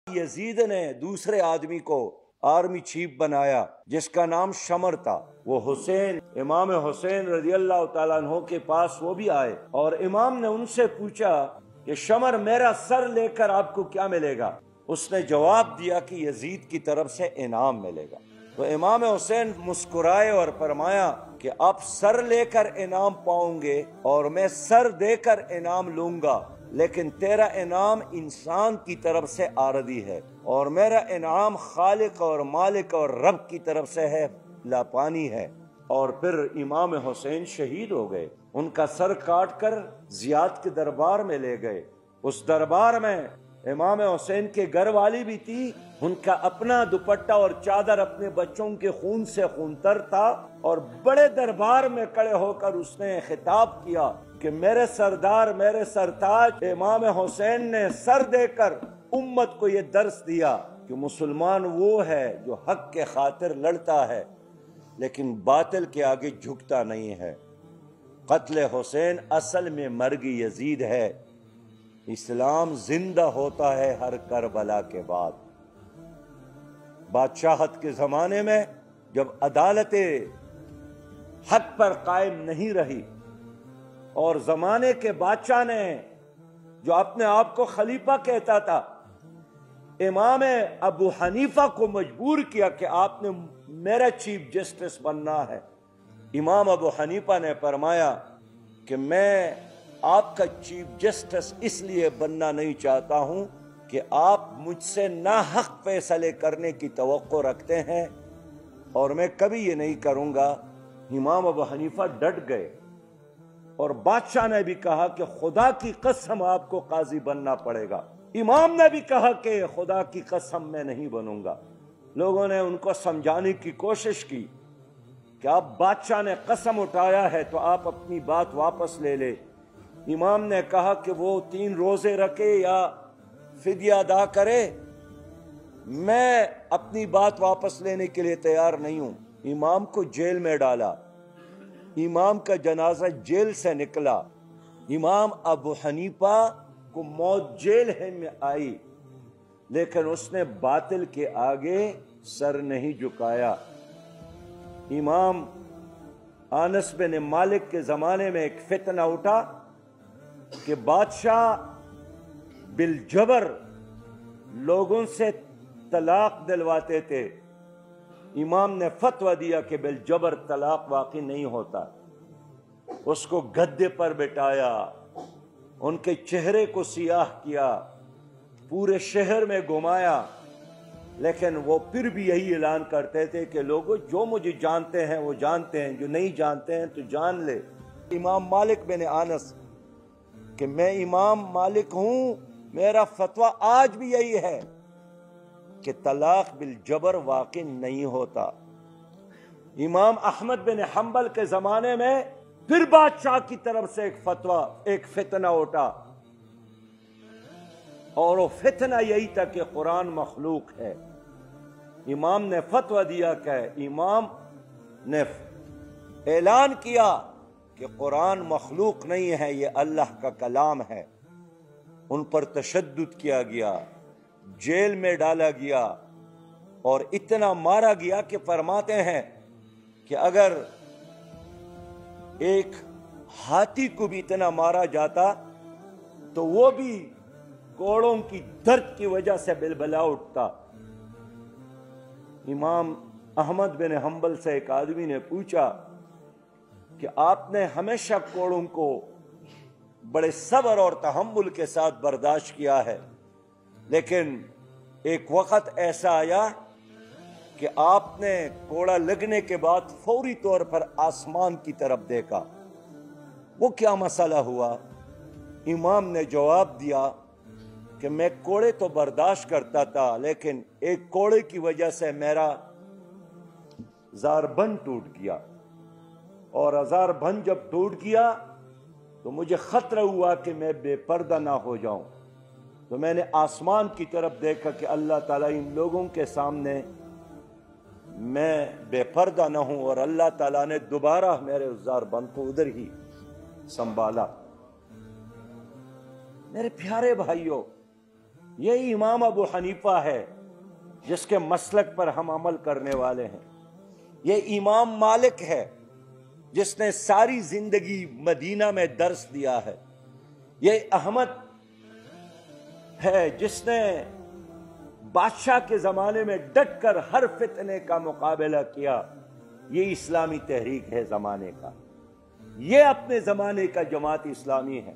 یزید نے دوسرے آدمی کو آرمی چیف بنایا جس کا نام شمر تھا. وہ حسین، امام حسین رضی اللہ تعالیٰ عنہ کے پاس وہ بھی آئے اور امام نے ان سے پوچھا کہ شمر میرا سر لے کر آپ کو کیا ملے گا؟ اس نے جواب دیا کہ یزید کی طرف سے انعام ملے گا. تو امام حسین مسکرائے اور فرمایا کہ آپ سر لے کر انعام پاؤں گے اور میں سر دے کر انعام لوں گا، لیکن تیرا انعام انسان کی طرف سے عارضی ہے اور میرا انعام خالق اور مالک اور رب کی طرف سے ہے، لاپانی ہے. اور پھر امام حسین شہید ہو گئے. ان کا سر کاٹ کر زیاد کے دربار میں لے گئے. اس دربار میں امام حسین کے گھر والی بھی تھی، ان کا اپنا دوپٹہ اور چادر اپنے بچوں کے خون سے خونتر تھا، اور بڑے دربار میں کھڑے ہو کر اس نے خطاب کیا کہ میرے سردار، میرے سرتاج امام حسین نے سر دے کر امت کو یہ درس دیا کہ مسلمان وہ ہے جو حق کے خاطر لڑتا ہے لیکن باطل کے آگے جھکتا نہیں ہے. قتل حسین اصل میں مرگ یزید ہے. اسلام زندہ ہوتا ہے ہر کربلا کے بعد. بادشاہت کے زمانے میں جب عدالت حق پر قائم نہیں رہی اور زمانے کے بادشاہ نے جو اپنے آپ کو خلیفہ کہتا تھا، امام ابو حنیفہ کو مجبور کیا کہ آپ نے میرا چیف جسٹس بننا ہے. امام ابو حنیفہ نے فرمایا کہ میں آپ کا چیف جسٹس اس لیے بننا نہیں چاہتا ہوں کہ آپ مجھ سے ناحق فیصلے کرنے کی توقع رکھتے ہیں اور میں کبھی یہ نہیں کروں گا. امام ابو حنیفہ ڈٹ گئے اور بادشاہ نے بھی کہا کہ خدا کی قسم آپ کو قاضی بننا پڑے گا. امام نے بھی کہا کہ خدا کی قسم میں نہیں بنوں گا. لوگوں نے ان کو سمجھانے کی کوشش کی کہ اب بادشاہ نے قسم اٹھایا ہے تو آپ اپنی بات واپس لے لے. امام نے کہا کہ وہ 3 روزے رکھے یا فدیہ ادا کرے، میں اپنی بات واپس لینے کے لیے تیار نہیں ہوں. امام کو جیل میں ڈالا. امام کا جنازہ جیل سے نکلا. امام ابو حنیفہ کو موت جیل میں آئی، لیکن اس نے باطل کے آگے سر نہیں جھکایا. امام انس بن مالک کے زمانے میں ایک فتنہ اٹھا کہ بادشاہ بالجبر لوگوں سے طلاق دلواتے تھے. امام نے فتویٰ دیا کہ بالجبر طلاق واقع نہیں ہوتا. اس کو گدے پر بٹھایا، ان کے چہرے کو سیاہ کیا، پورے شہر میں گھمایا، لیکن وہ پھر بھی یہی اعلان کرتے تھے کہ لوگوں جو مجھے جانتے ہیں وہ جانتے ہیں، جو نہیں جانتے ہیں تو جان لے. امام مالک بن انس کہ میں امام مالک ہوں، میرا فتویٰ آج بھی یہی ہے کہ طلاق بالجبر واقع نہیں ہوتا. امام احمد بن حنبل کے زمانے میں پھر بادشاہ کی طرف سے ایک فتویٰ، ایک فتنہ اٹھا، اور وہ فتنہ یہی تھا کہ قرآن مخلوق ہے. امام نے فتویٰ دیا کہ امام نے اعلان کیا کہ قرآن مخلوق نہیں ہے، یہ اللہ کا کلام ہے. ان پر تشدد کیا گیا، جیل میں ڈالا گیا اور اتنا مارا گیا کہ فرماتے ہیں کہ اگر ایک ہاتھی کو بھی اتنا مارا جاتا تو وہ بھی کوڑوں کی درد کی وجہ سے بلبلا اٹھتا. امام احمد بن حنبل سے ایک آدمی نے پوچھا کہ آپ نے ہمیشہ کوڑوں کو بڑے صبر اور تحمل کے ساتھ برداشت کیا ہے، لیکن ایک وقت ایسا آیا کہ آپ نے کوڑا لگنے کے بعد فوری طور پر آسمان کی طرف دیکھا. وہ کیا مسئلہ ہوا؟ امام نے جواب دیا کہ میں کوڑے تو برداشت کرتا تھا، لیکن ایک کوڑے کی وجہ سے میرا زاربند ٹوٹ گیا، اور زاربند جب ٹوٹ گیا تو مجھے خطرہ ہوا کہ میں بے پردہ نہ ہو جاؤں. تو میں نے آسمان کی طرف دیکھا کہ اللہ تعالیٰ ان لوگوں کے سامنے میں بے پردہ نہ ہوں، اور اللہ تعالیٰ نے دوبارہ میرے زاربند کو ادھر ہی سنبھالا. میرے پیارے بھائیوں، یہ امام ابو حنیفہ ہے جس کے مسلک پر ہم عمل کرنے والے ہیں. یہ امام مالک ہے جس نے ساری زندگی مدینہ میں درس دیا ہے. یہ احمد ہے جس نے بادشاہ کے زمانے میں ڈٹ کر ہر فتنے کا مقابلہ کیا. یہ اسلامی تحریک ہے زمانے کا. یہ اپنے زمانے کا جماعت اسلامی ہے.